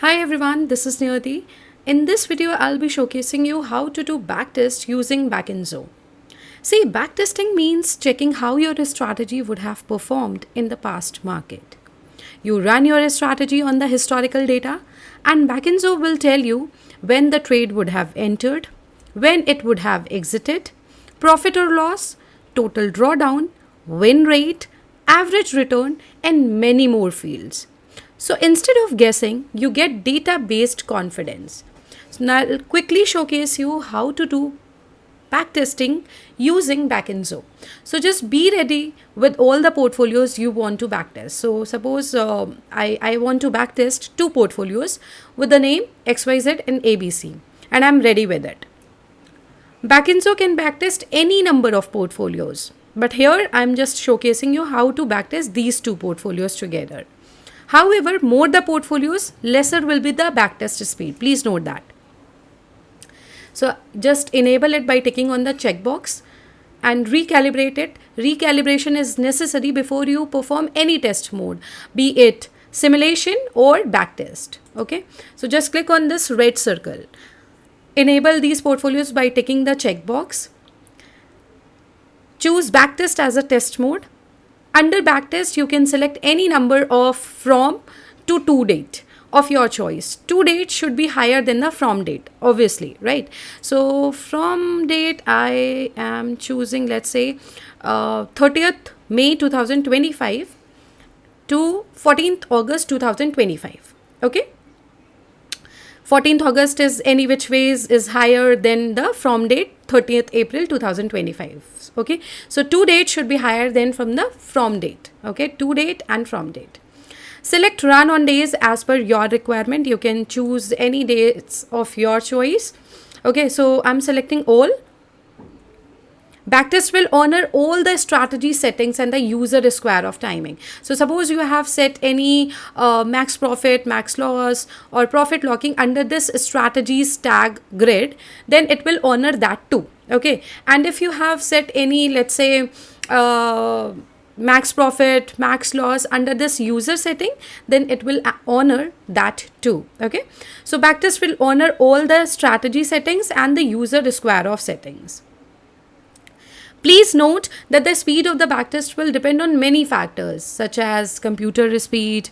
Hi everyone, this is Niyati. In this video, I'll be showcasing you how to do backtest using Backinzo. See, backtesting means checking how your strategy would have performed in the past market. You run your strategy on the historical data, and Backinzo will tell you when the trade would have entered, when it would have exited, profit or loss, total drawdown, win rate, average return, and many more fields. So instead of guessing, you get data based confidence. So now I'll quickly showcase you how to do backtesting using Backinzo. So just be ready with all the portfolios you want to backtest. So suppose I want to backtest two portfolios with the name XYZ and ABC, and I'm ready with it. Backinzo can backtest any number of portfolios, but here I'm just showcasing you how to backtest these two portfolios together. However, more the portfolios, lesser will be the backtest speed. Please note that. So just enable it by ticking on the checkbox and recalibrate it. Recalibration is necessary before you perform any test mode, be it simulation or backtest. Okay. So just click on this red circle. Enable these portfolios by ticking the checkbox. Choose backtest as a test mode. Under backtest, you can select any number of from to date of your choice. To date should be higher than the from date, obviously, right? So from date, I am choosing, let's say, 30th May 2025 to 14th August 2025. Okay. 14th August is any which ways is higher than the from date 30th April 2025. Okay. So to date should be higher than from the from date. Okay. To date and from date. Select run on days as per your requirement. You can choose any dates of your choice. Okay. So I'm selecting all. Backtest will honor all the strategy settings and the user square of timing. So suppose you have set any max profit, max loss or profit locking under this strategies tag grid, then it will honor that too. Okay. And if you have set any, let's say, max profit, max loss under this user setting, then it will honor that too. Okay. So backtest will honor all the strategy settings and the user square of settings. Please note that the speed of the backtest will depend on many factors such as computer speed,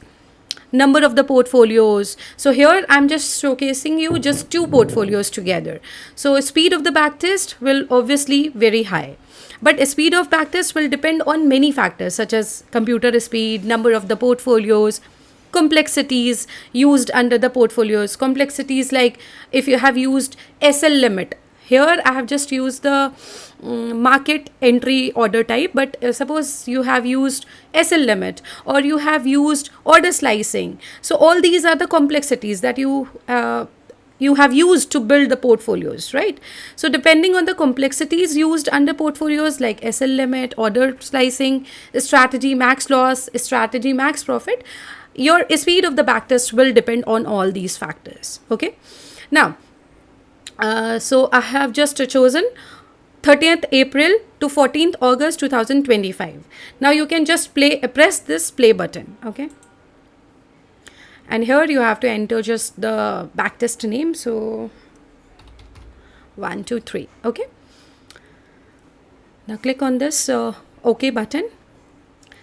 number of the portfolios. So here I'm just showcasing you just two portfolios together. So speed of the backtest will obviously very high. But speed of backtest will depend on many factors such as computer speed, number of the portfolios, complexities used under the portfolios. Complexities like if you have used SL limit. Here I have just used the market entry order type, but suppose you have used SL limit or you have used order slicing. So all these are the complexities that you have used to build the portfolios, right? So depending on the complexities used under portfolios like SL limit, order slicing, strategy max loss, strategy max profit, your speed of the backtest will depend on all these factors. Okay. Now, so I have just chosen 30th April to 14th August 2025. Now you can just press this play button. Okay. And here you have to enter just the backtest name. So 1, 2, 3. Okay. Now click on this OK button.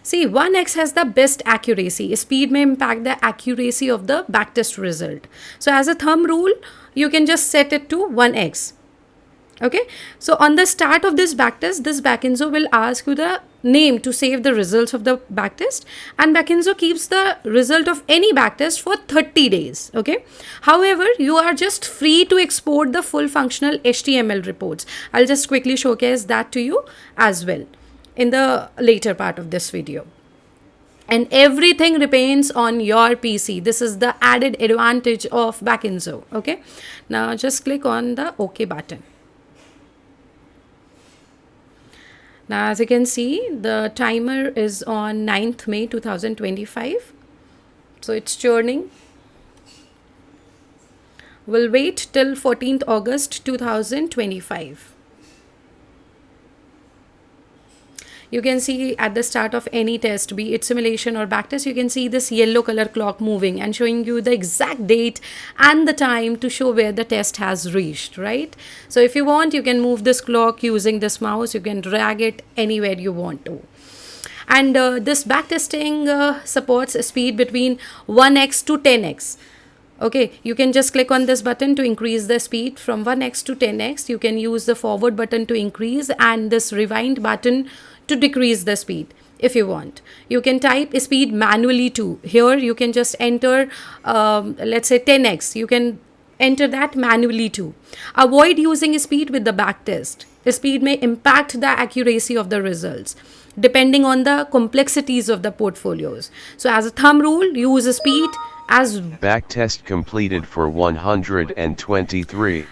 See, 1x has the best accuracy. Speed may impact the accuracy of the backtest result. So as a thumb rule, you can just set it to 1x. Okay. So on the start of this backtest, this Backinzo will ask you the name to save the results of the backtest, and Backinzo keeps the result of any backtest for 30 days. Okay. However, you are just free to export the full functional HTML reports. I'll just quickly showcase that to you as well in the later part of this video. And everything remains on your PC. This is the added advantage of Backinzo. Okay. Now just click on the OK button. Now as you can see, the timer is on 9th May 2025. So it's churning. We'll wait till 14th August 2025. you can see at the start of any test, be it simulation or backtest, you can see this yellow color clock moving and showing you the exact date and the time to show where the test has reached, right? So if you want, you can move this clock using this mouse. You can drag it anywhere you want to. And this backtesting supports a speed between 1x to 10x. Okay, you can just click on this button to increase the speed from 1x to 10x. You can use the forward button to increase and this rewind button to decrease the speed if you want. You can type speed manually too. Here you can just enter, let's say 10x. You can enter that manually too. Avoid using speed with the backtest. Speed may impact the accuracy of the results depending on the complexities of the portfolios. So as a thumb rule, use speed as backtest completed for 123.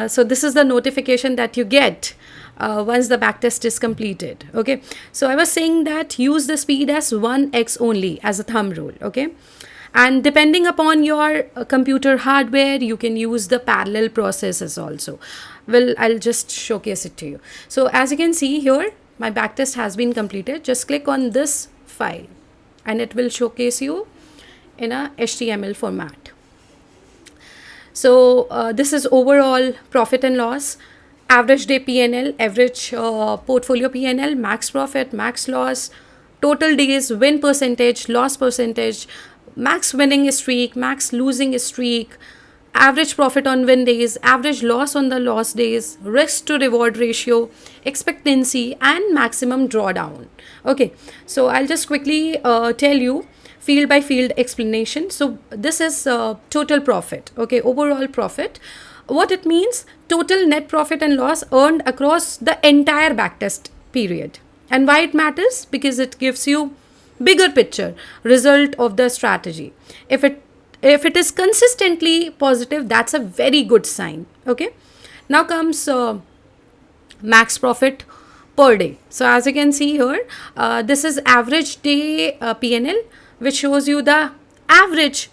So this is the notification that you get once the backtest is completed. Okay, so I was saying that use the speed as 1x only as a thumb rule. Okay, and depending upon your computer hardware, you can use the parallel processes also. Well, I'll just showcase it to you. So as you can see here, my backtest has been completed. Just click on this file and it will showcase you in a HTML format. So this is overall profit and loss, average day PNL, average portfolio PNL, max profit, max loss, total days, win percentage, loss percentage, max winning streak, max losing streak, average profit on win days, average loss on the loss days, risk to reward ratio, expectancy, and maximum drawdown. Okay, so I'll just quickly tell you field by field explanation. So this is total profit. Okay, overall profit. What it means: total net profit and loss earned across the entire backtest period. And why it matters? Because it gives you bigger picture result of the strategy. If it is consistently positive, that's a very good sign. Okay, now comes max profit per day. So as you can see here, this is average day PNL, which shows you the average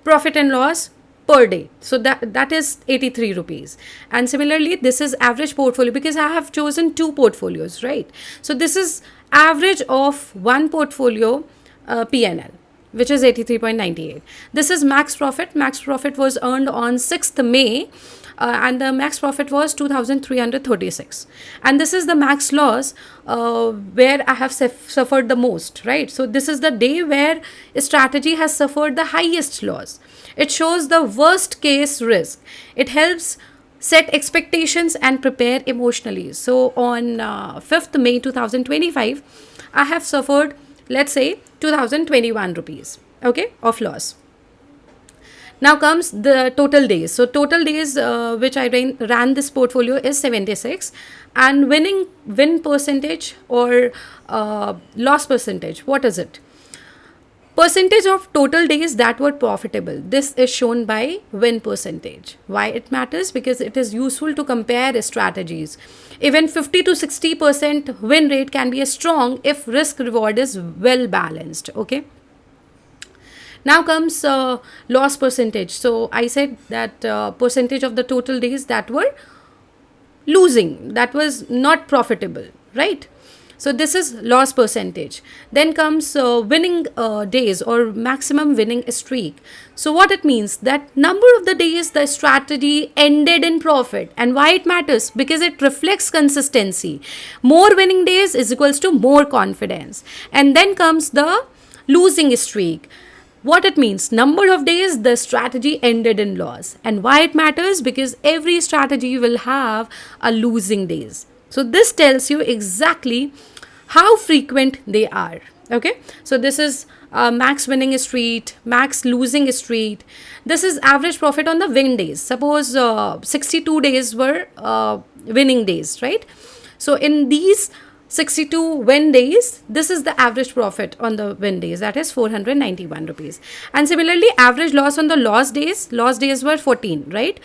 profit and loss per day. So that is 83 rupees. And similarly, this is average portfolio, because I have chosen two portfolios, right? So this is average of one portfolio PNL, which is 83.98. This is max profit. Max profit was earned on 6th May. And the max profit was 2,336. And this is the max loss where I have suffered the most, right? So this is the day where a strategy has suffered the highest loss. It shows the worst case risk. It helps set expectations and prepare emotionally. So on 5th May 2025, I have suffered, let's say, 2021 rupees, okay, of loss. Now comes the total days. So total days which I ran this portfolio is 76, and win percentage or loss percentage, what is it? Percentage of total days that were profitable. This is shown by win percentage. Why it matters? Because it is useful to compare strategies. Even 50 to 60% win rate can be strong if risk reward is well balanced. Okay. Now comes loss percentage. So I said that percentage of the total days that were losing, that was not profitable, right? So this is loss percentage. Then comes winning days or maximum winning streak. So what it means, that number of the days the strategy ended in profit. And why it matters? Because it reflects consistency. More winning days is equals to more confidence. And then comes the losing streak. What it means, number of days the strategy ended in loss. And why it matters? Because every strategy will have a losing days. So this tells you exactly how frequent they are. Okay, so this is max winning streak, max losing streak. This is average profit on the win days. Suppose 62 days were winning days, right? So in these 62 win days, this is the average profit on the win days, that is 491 rupees. And similarly, average loss on the loss days were 14, right?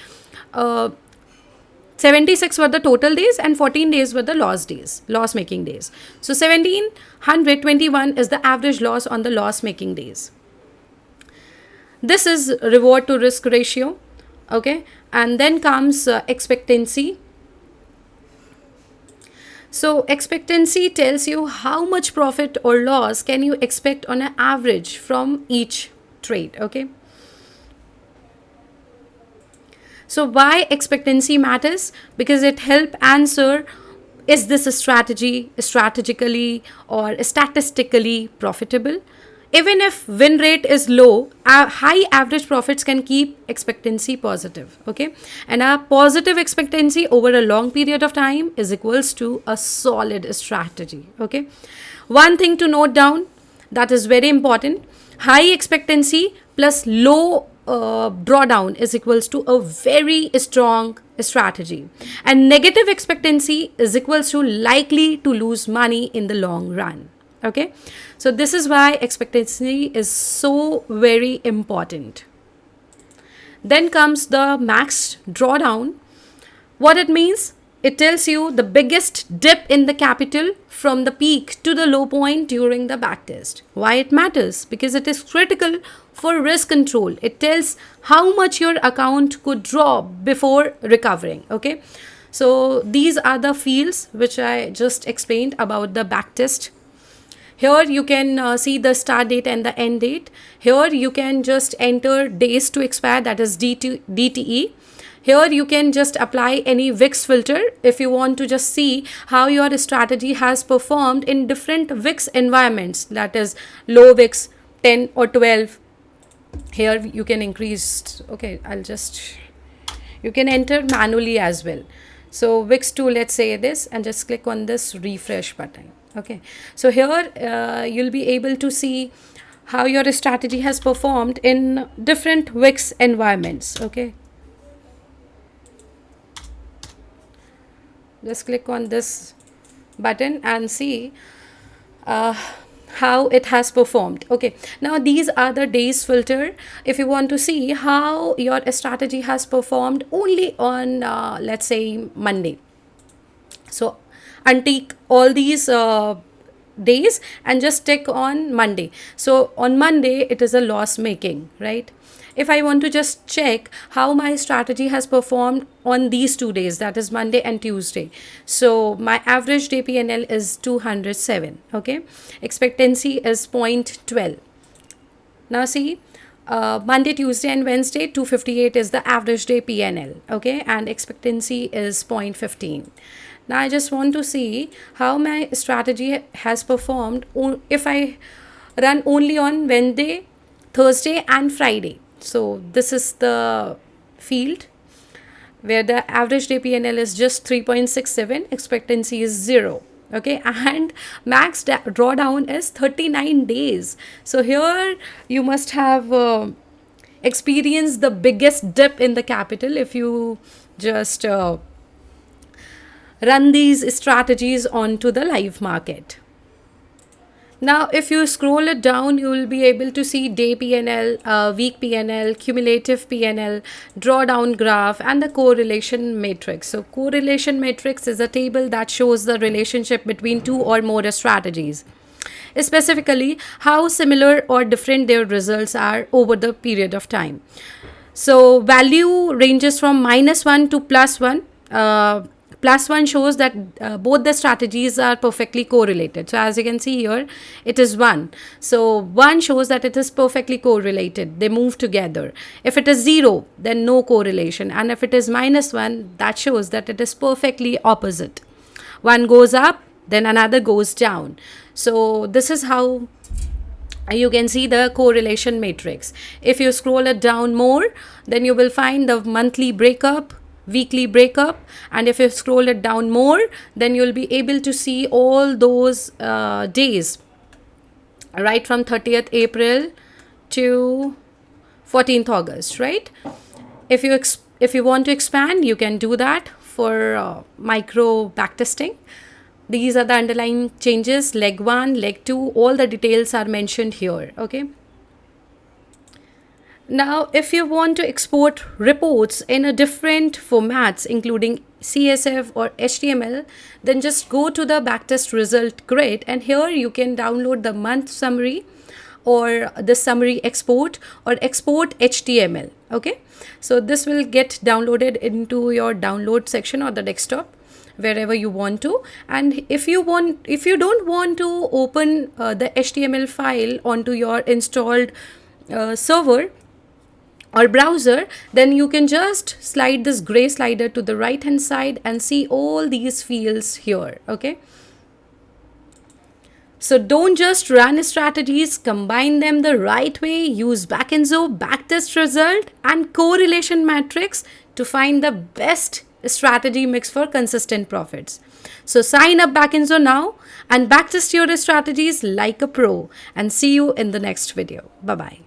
76 were the total days and 14 days were the loss days, loss making days. So 1721 is the average loss on the loss making days. This is reward to risk ratio. Okay, and then comes expectancy. So expectancy tells you how much profit or loss can you expect on an average from each trade. Okay. So why expectancy matters? Because it help answer, is this a strategy strategically or statistically profitable? Even if win rate is low, high average profits can keep expectancy positive. Okay. And a positive expectancy over a long period of time is equals to a solid strategy. Okay. One thing to note down that is very important: high expectancy plus low drawdown is equals to a very strong strategy, and negative expectancy is equals to likely to lose money in the long run. Okay, so this is why expectancy is so very important. Then comes the max drawdown. What it means? It tells you the biggest dip in the capital from the peak to the low point during the backtest. Why it matters? Because it is critical for risk control. It tells how much your account could drop before recovering. Okay, so these are the fields which I just explained about the backtest. Here you can see the start date and the end date. Here you can just enter days to expire, that is DTE. Here you can just apply any VIX filter if you want to just see how your strategy has performed in different VIX environments, that is low VIX, 10 or 12. Here you can increase. Okay, you can enter manually as well. So VIX 2, let's say this, and just click on this refresh button. Okay, so here you'll be able to see how your strategy has performed in different VIX environments. Okay, just click on this button and see how it has performed. Okay, now these are the days filter. If you want to see how your strategy has performed only on let's say Monday, so untick all these days and just tick on Monday. So on Monday it is a loss making, right? If I want to just check how my strategy has performed on these 2 days, that is Monday and Tuesday, so my average day PNL is 207. Okay, expectancy is 0.12. Now see, Monday, Tuesday and Wednesday 258 is the average day PNL. Okay, and expectancy is 0.15. Now I just want to see how my strategy has performed if I run only on Wednesday, Thursday and Friday. So this is the field where the average day PNL is just 3.67, expectancy is 0. Okay, and max drawdown is 39 days. So here you must have experienced the biggest dip in the capital if you just run these strategies onto the live market. Now, if you scroll it down, you will be able to see day PNL, week PNL, cumulative PNL, drawdown graph, and the correlation matrix. So, correlation matrix is a table that shows the relationship between two or more strategies, specifically how similar or different their results are over the period of time. So, value ranges from -1 to +1. +1 shows that both the strategies are perfectly correlated. So as you can see here, it is 1. So 1 shows that it is perfectly correlated. They move together. If it is 0, then no correlation. And if it is -1, that shows that it is perfectly opposite. One goes up, then another goes down. So this is how you can see the correlation matrix. If you scroll it down more, then you will find the monthly breakup, weekly breakup, and if you scroll it down more, then you'll be able to see all those days right from 30th April to 14th August, right? If you want to expand, you can do that for micro backtesting. These are the underlying changes, leg 1, leg 2, all the details are mentioned here. Okay, now if you want to export reports in a different formats including CSV or HTML, then just go to the backtest result grid, and here you can download the month summary or the summary export or export HTML. Okay, so this will get downloaded into your download section or the desktop. wherever you want to. And if you don't want to open the HTML file onto your installed server or browser, then you can just slide this gray slider to the right hand side and see all these fields here. Okay, so don't just run strategies, combine them the right way. Use Backinzo, backtest result, and correlation matrix to find the best strategy mix for consistent profits. So sign up Backinzo now and backtest your strategies like a pro, and see you in the next video. Bye bye.